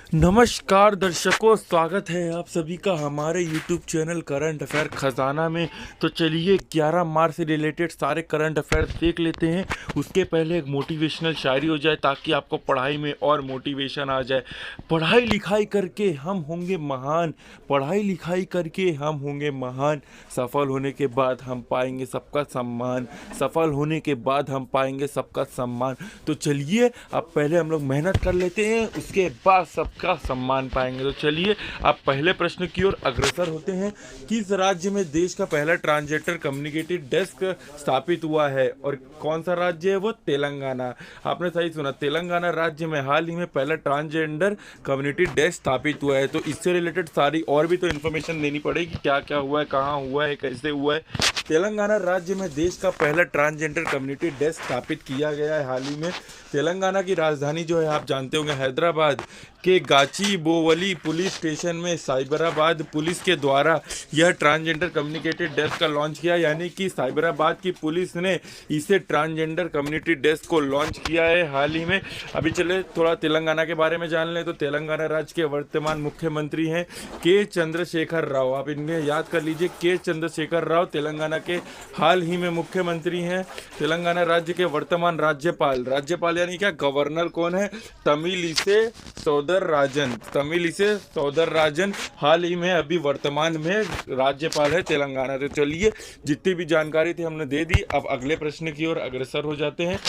नमस्कार दर्शकों, स्वागत है आप सभी का हमारे YouTube चैनल करंट अफेयर खजाना में। तो चलिए 11 मार्च से रिलेटेड सारे करंट अफेयर्स देख लेते हैं। उसके पहले एक मोटिवेशनल शायरी हो जाए ताकि आपको पढ़ाई में और मोटिवेशन आ जाए। पढ़ाई लिखाई करके हम होंगे महान, पढ़ाई लिखाई करके हम होंगे महान, सफल होने के बाद हम पाएंगे सबका सम्मान, सफल होने के बाद हम पाएंगे सबका सम्मान। तो चलिए अब पहले हम लोग मेहनत कर लेते हैं, उसके बाद सबका सम्मान पाएंगे। तो चलिए अब पहले प्रश्न की ओर अग्रसर होते हैं। किस राज्य में देश का पहला ट्रांसजेंडर कम्युनिकेटिव डेस्क स्थापित हुआ है? और कौन सा राज्य है वो? तेलंगाना। आपने सही सुना, तेलंगाना राज्य में हाल ही में पहला ट्रांसजेंडर कम्युनिटी डेस्क स्थापित हुआ है। तो इससे रिलेटेड सारी और भी तो इन्फॉर्मेशन देनी पड़ेगी, क्या क्या हुआ है, कहाँ हुआ है, कैसे हुआ है। तेलंगाना राज्य में देश का पहला ट्रांसजेंडर कम्युनिटी डेस्क स्थापित किया गया है हाल ही में। तेलंगाना की राजधानी जो है आप जानते होंगे हैदराबाद के गाचीबोवली पुलिस स्टेशन में साइबराबाद पुलिस के द्वारा यह ट्रांसजेंडर कम्युनिकेटेड डेस्क का लॉन्च किया, यानी कि साइबराबाद की पुलिस ने इसे ट्रांसजेंडर कम्युनिटी डेस्क को लॉन्च किया है हाल ही में। अभी चले थोड़ा तेलंगाना के बारे में जान लें। तो तेलंगाना राज्य के वर्तमान मुख्यमंत्री हैं के चंद्रशेखर राव। आप इन्हें याद कर लीजिए, के चंद्रशेखर राव तेलंगाना के हाल ही में मुख्यमंत्री हैं। तेलंगाना राज्य के वर्तमान राज्यपाल, राज्यपाल यानी क्या, गवर्नर कौन है? तमिलिसै सौंदरराजन, तमिलिसै सौंदरराजन हाल ही में अभी वर्तमान में राज्यपाल है तेलंगाना। तो चलिए जितनी भी जानकारी थी हमने दे दी। अब अगले प्रश्न की ओर अग्रसर हो जाते हैं।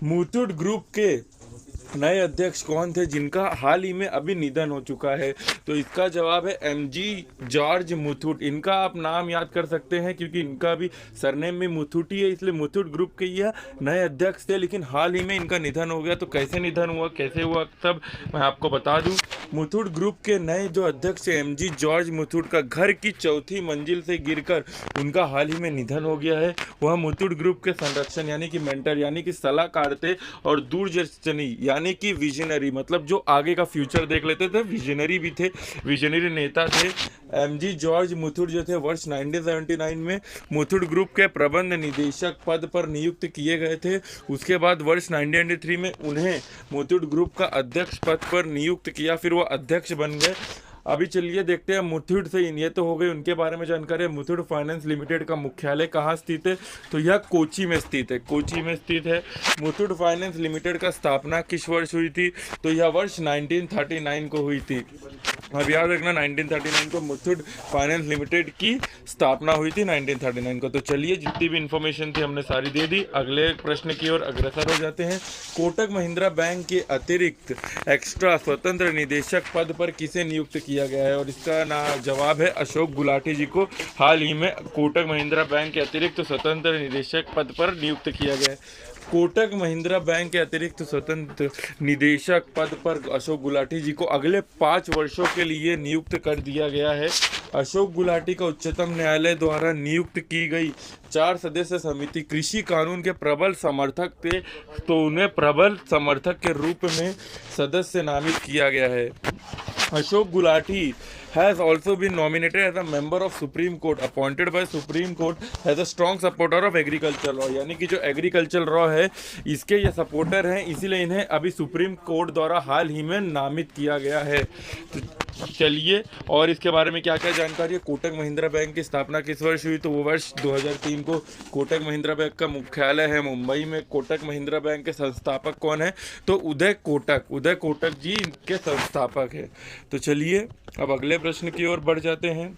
मुथूट ग्रुप के नए अध्यक्ष कौन थे जिनका हाल ही में अभी निधन हो चुका है? तो इसका जवाब है एमजी जॉर्ज मुथूट। इनका आप नाम याद कर सकते हैं क्योंकि इनका भी सरनेम में मुथूट ही है, इसलिए मुथूट ग्रुप के यह नए अध्यक्ष थे, लेकिन हाल ही में इनका निधन हो गया। तो कैसे निधन हुआ, कैसे हुआ, सब मैं आपको बता दूं। मुथूट ग्रुप के नए जो अध्यक्ष एमजी जॉर्ज मुथूट का घर की चौथी मंजिल से गिरकर उनका हाल ही में निधन हो गया है। वह मुथूट ग्रुप के संरक्षण यानी कि मेंटर यानी कि सलाहकार थे और दूरदर्शनी यानी कि विजनरी, मतलब जो आगे का फ्यूचर देख लेते थे, विजनरी भी थे, विजनरी नेता थे। एमजी जॉर्ज मुथूट जो थे वर्ष 1979 में मुथूट ग्रुप के प्रबंध निदेशक पद पर नियुक्त किए गए थे। उसके बाद वर्ष 1993 में उन्हें मुथूट ग्रुप का अध्यक्ष पद पर नियुक्त किया, फिर वो अध्यक्ष बन गए। अभी चलिए देखते हैं मुथूट से, ये तो हो गई उनके बारे में जानकारी। मुथूट फाइनेंस लिमिटेड का मुख्यालय कहाँ स्थित है? तो यह कोची में स्थित है, कोची में स्थित है। मुथूट फाइनेंस लिमिटेड का स्थापना किस वर्ष हुई थी? तो यह वर्ष 1939 को हुई थी। अब याद रखना 1939 को मुथूट फाइनेंस लिमिटेड की स्थापना हुई थी 1939 को। तो चलिए जितनी भी इंफॉर्मेशन थी हमने सारी दे दी। अगले प्रश्न की ओर अग्रसर हो जाते हैं। कोटक महिंद्रा बैंक के अतिरिक्त एक्स्ट्रा स्वतंत्र निदेशक पद पर किसे नियुक्त किया गया है? और इसका जवाब है अशोक गुलाटी जी को हाल ही में कोटक महिंद्रा बैंक के अतिरिक्त स्वतंत्र निदेशक पद पर नियुक्त किया गया है। कोटक महिंद्रा बैंक के अतिरिक्त स्वतंत्र निदेशक पद पर अशोक गुलाटी जी को अगले 5 वर्षों के लिए नियुक्त कर दिया गया है। अशोक गुलाटी का उच्चतम न्यायालय द्वारा नियुक्त की गई 4 सदस्य समिति कृषि कानून के प्रबल समर्थक थे, तो उन्हें प्रबल समर्थक के रूप में सदस्य नामित किया गया है। Ashok Gulati has also been nominated as a member of Supreme Court appointed by Supreme Court as a strong supporter of agriculture law, यानी कि जो एग्रीकल्चर लॉ है इसके ये सपोर्टर हैं, इसीलिए इन्हें अभी सुप्रीम कोर्ट द्वारा हाल ही में नामित किया गया है। तो चलिए और इसके बारे में क्या क्या जानकारी है। कोटक महिंद्रा बैंक की स्थापना किस वर्ष हुई? तो वो वर्ष 2003 को। कोटक महिंद्रा बैंक का मुख्यालय है मुंबई में। कोटक महिंद्रा बैंक के संस्थापक कौन है? तो उदय कोटक, उदय कोटक जी इनके संस्थापक है। तो चलिए अब अगले प्रश्न की ओर बढ़ जाते हैं।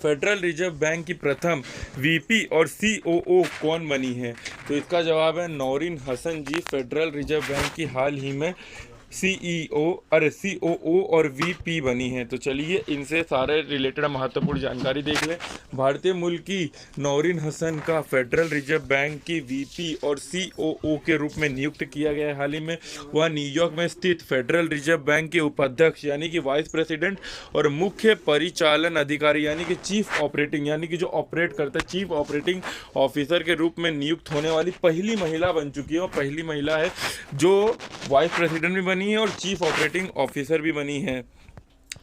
फेडरल रिजर्व बैंक की प्रथम वीपी और सीओओ कौन बनी है? तो इसका जवाब है नौरीन हसन जी फेडरल रिजर्व बैंक की हाल ही में सीओओ और वीपी बनी है। तो चलिए इनसे सारे रिलेटेड महत्वपूर्ण जानकारी देख लें। भारतीय मूल की नौरीन हसन का फेडरल रिजर्व बैंक की वीपी और सीओओ के रूप में नियुक्त किया गया है हाल ही में। वह न्यूयॉर्क में स्थित फेडरल रिजर्व बैंक के उपाध्यक्ष यानी कि वाइस प्रेसिडेंट और मुख्य परिचालन अधिकारी यानी कि चीफ ऑपरेटिंग यानी कि जो ऑपरेट करता है चीफ ऑपरेटिंग ऑफिसर के रूप में नियुक्त होने वाली पहली महिला बन चुकी है। और पहली महिला है जो वाइस प्रेसिडेंट भी बनी है और चीफ ऑपरेटिंग ऑफिसर भी बनी है।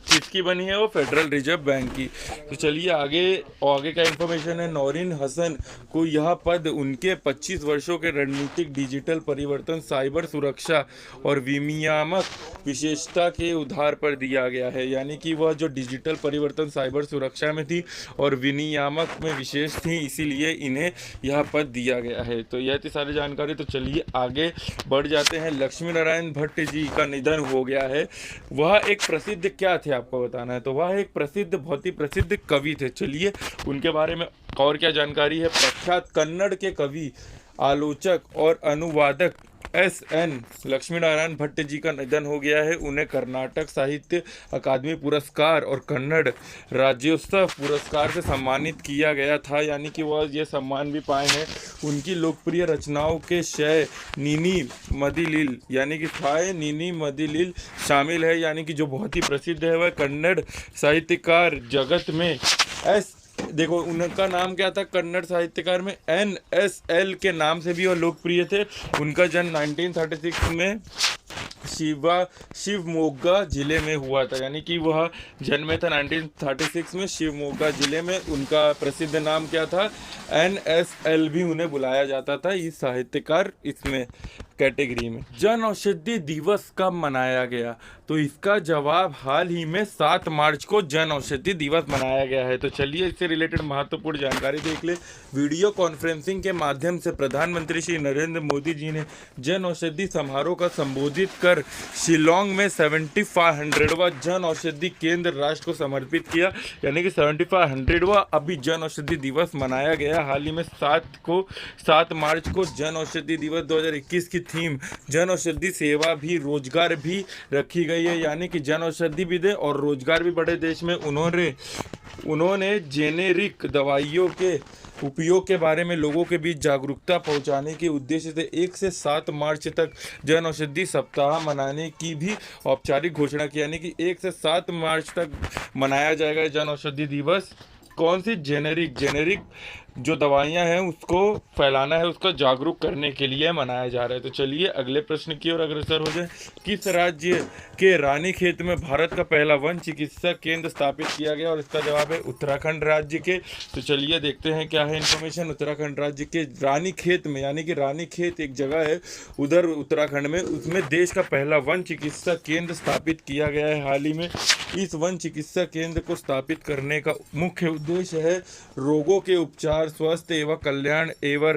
किसकी बनी है वो? फेडरल रिजर्व बैंक की। तो चलिए आगे आगे क्या इन्फॉर्मेशन है। नौरीन हसन को यह पद उनके 25 वर्षों के रणनीतिक डिजिटल परिवर्तन, साइबर सुरक्षा और विनियामक विशेषता के आधार पर दिया गया है। यानी कि वह जो डिजिटल परिवर्तन, साइबर सुरक्षा में थी और विनियामक में विशेष थी, इसीलिए इन्हें यह पद दिया गया है। तो यह थी सारी जानकारी। तो चलिए आगे बढ़ जाते हैं। लक्ष्मी नारायण भट्ट जी का निधन हो गया है। वह एक प्रसिद्ध क्या थे आपको बताना है। तो वह एक प्रसिद्ध, बहुत ही प्रसिद्ध कवि थे। चलिए उनके बारे में और क्या जानकारी है। प्रख्यात कन्नड़ के कवि, आलोचक और अनुवादक एस.एन. लक्ष्मी नारायण भट्ट जी का निधन हो गया है। उन्हें कर्नाटक साहित्य अकादमी पुरस्कार और कन्नड़ राज्योत्सव पुरस्कार से सम्मानित किया गया था। यानी कि वह ये सम्मान भी पाए हैं। उनकी लोकप्रिय रचनाओं के शय नीनी मदिलिल यानी कि थाय नीनी मदिलिल शामिल है। यानी कि जो बहुत ही प्रसिद्ध है। वह कन्नड़ साहित्यकार जगत में देखो उनका नाम क्या था कन्नड़ साहित्यकार में, NSL के नाम से भी वो लोकप्रिय थे। उनका जन्म 1936 में शिवमोगा जिले में हुआ था। यानी कि वह जन्मे था 1936 में शिवमोगा जिले में। उनका प्रसिद्ध नाम क्या था? NSL भी उन्हें बुलाया जाता था इस साहित्यकार इसमें कैटेगरी में। जन औषधि दिवस कब मनाया गया? तो इसका जवाब हाल ही में 7 मार्च को जन औषधि दिवस मनाया गया है। तो चलिए इससे रिलेटेड महत्वपूर्ण जानकारी देख ले। वीडियो कॉन्फ्रेंसिंग के माध्यम से प्रधानमंत्री श्री नरेंद्र मोदी जी ने जन औषधि समारोह का संबोधित कर शिलोंग में 7500वां जन औषधि केंद्र राष्ट्र को समर्पित किया। यानी कि 7500वां अभी जन औषधि दिवस मनाया गया हाल ही में 7 मार्च को। जन औषधि दिवस 2021 की थीम जन औषधि सेवा भी रोजगार भी रखी गई है। यानी कि जन औषधि भी दे और रोजगार भी बढ़े देश में। उन्होंने जेनेरिक दवाइयों के उपयोग के बारे में लोगों के बीच जागरूकता पहुंचाने के उद्देश्य से 1 से 7 मार्च तक जन औषधि सप्ताह मनाने की भी औपचारिक घोषणा की। यानी कि 1 से 7 मार्च तक मनाया जाएगा जन औषधि दिवस। कौन सी? जेनेरिक जो दवाइयां हैं उसको फैलाना है, उसको जागरूक करने के लिए मनाया जा रहा है। तो चलिए अगले प्रश्न की ओर अग्रसर हो जाए। किस राज्य के रानीखेत में भारत का पहला वन चिकित्सा केंद्र स्थापित किया गया? और इसका जवाब है उत्तराखंड राज्य के। तो चलिए देखते हैं क्या है इन्फॉर्मेशन। उत्तराखंड राज्य के रानीखेत में, यानी कि रानीखेत एक जगह है उधर उत्तराखंड में, उसमें देश का पहला वन चिकित्सा केंद्र स्थापित किया गया है हाल ही में। इस वन चिकित्सा केंद्र को स्थापित करने का मुख्य उद्देश्य है रोगों के उपचार, स्वास्थ्य एवं कल्याण एवं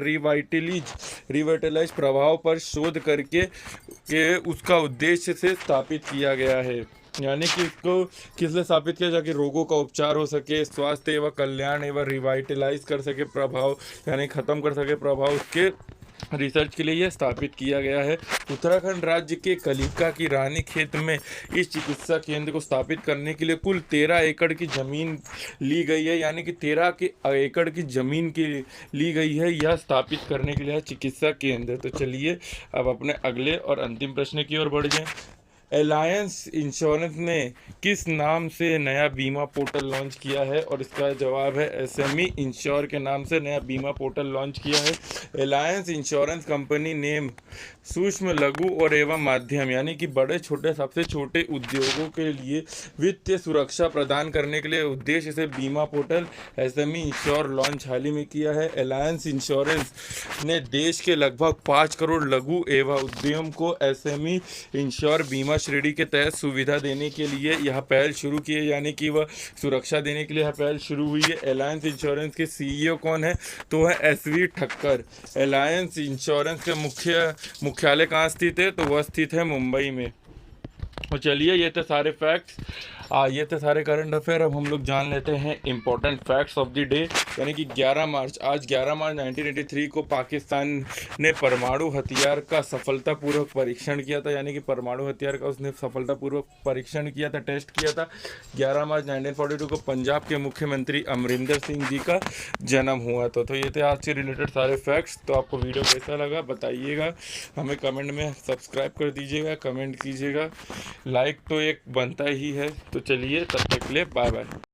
रिवाइटलाइज प्रभाव पर शोध करके उसका उद्देश्य से स्थापित किया गया है। यानी कि इसको किस लिए स्थापित किया जाके रोगों का उपचार हो सके, स्वास्थ्य एवं कल्याण एवं रिवाइटलाइज कर सके प्रभाव, यानी खत्म कर सके प्रभाव, उसके रिसर्च के लिए यह स्थापित किया गया है। उत्तराखंड राज्य के कलिका की रानीखेत में इस चिकित्सा केंद्र को स्थापित करने के लिए कुल 13 एकड़ की जमीन ली गई है। यानी कि 13 एकड़ की जमीन की ली गई है यह स्थापित करने के लिए चिकित्सा केंद्र। तो चलिए अब अपने अगले और अंतिम प्रश्न की ओर बढ़ जाएं। अलायंस इंश्योरेंस ने किस नाम से नया बीमा पोर्टल लॉन्च किया है? और इसका जवाब है SME इंश्योर के नाम से नया बीमा पोर्टल लॉन्च किया है। अलायंस इंश्योरेंस कंपनी नेम सूक्ष्म, लघु और एवं माध्यम यानी कि बड़े छोटे सबसे छोटे उद्योगों के लिए वित्तीय सुरक्षा प्रदान करने के लिए उद्देश्य से बीमा पोर्टल SME इंश्योर लॉन्च हाल ही में किया है। अलायंस इंश्योरेंस ने देश के लगभग 5 करोड़ लघु एवं उद्यम को SME इंश्योर बीमा श्रेणी के तहत सुविधा देने के लिए यह पहल शुरू की है। यानी कि वह सुरक्षा देने के लिए यह पहल शुरू हुई है। अलायंस इंश्योरेंस के CEO कौन है? तो वह SV ठक्कर। अलायंस इंश्योरेंस के मुख्यालय कहाँ स्थित है? तो वह स्थित है मुंबई में। और चलिए ये थे सारे फैक्ट्स, ये थे सारे करंट अफेयर। अब हम लोग जान लेते हैं important facts of the day. यानी कि 11 मार्च 1983 को पाकिस्तान ने परमाणु हथियार का सफलतापूर्वक परीक्षण किया था। यानी कि परमाणु हथियार का उसने सफलतापूर्वक परीक्षण किया था, टेस्ट किया था। 11 मार्च 1942 को पंजाब के मुख्यमंत्री अमरिंदर सिंह जी का जन्म हुआ था। तो ये थे आज से रिलेटेड सारे फैक्ट्स। तो आपको वीडियो कैसा लगा बताइएगा, हमें कमेंट में सब्सक्राइब कर दीजिएगा, कमेंट कीजिएगा, लाइक तो एक बनता ही है। तो चलिए तब तक के लिए बाय बाय।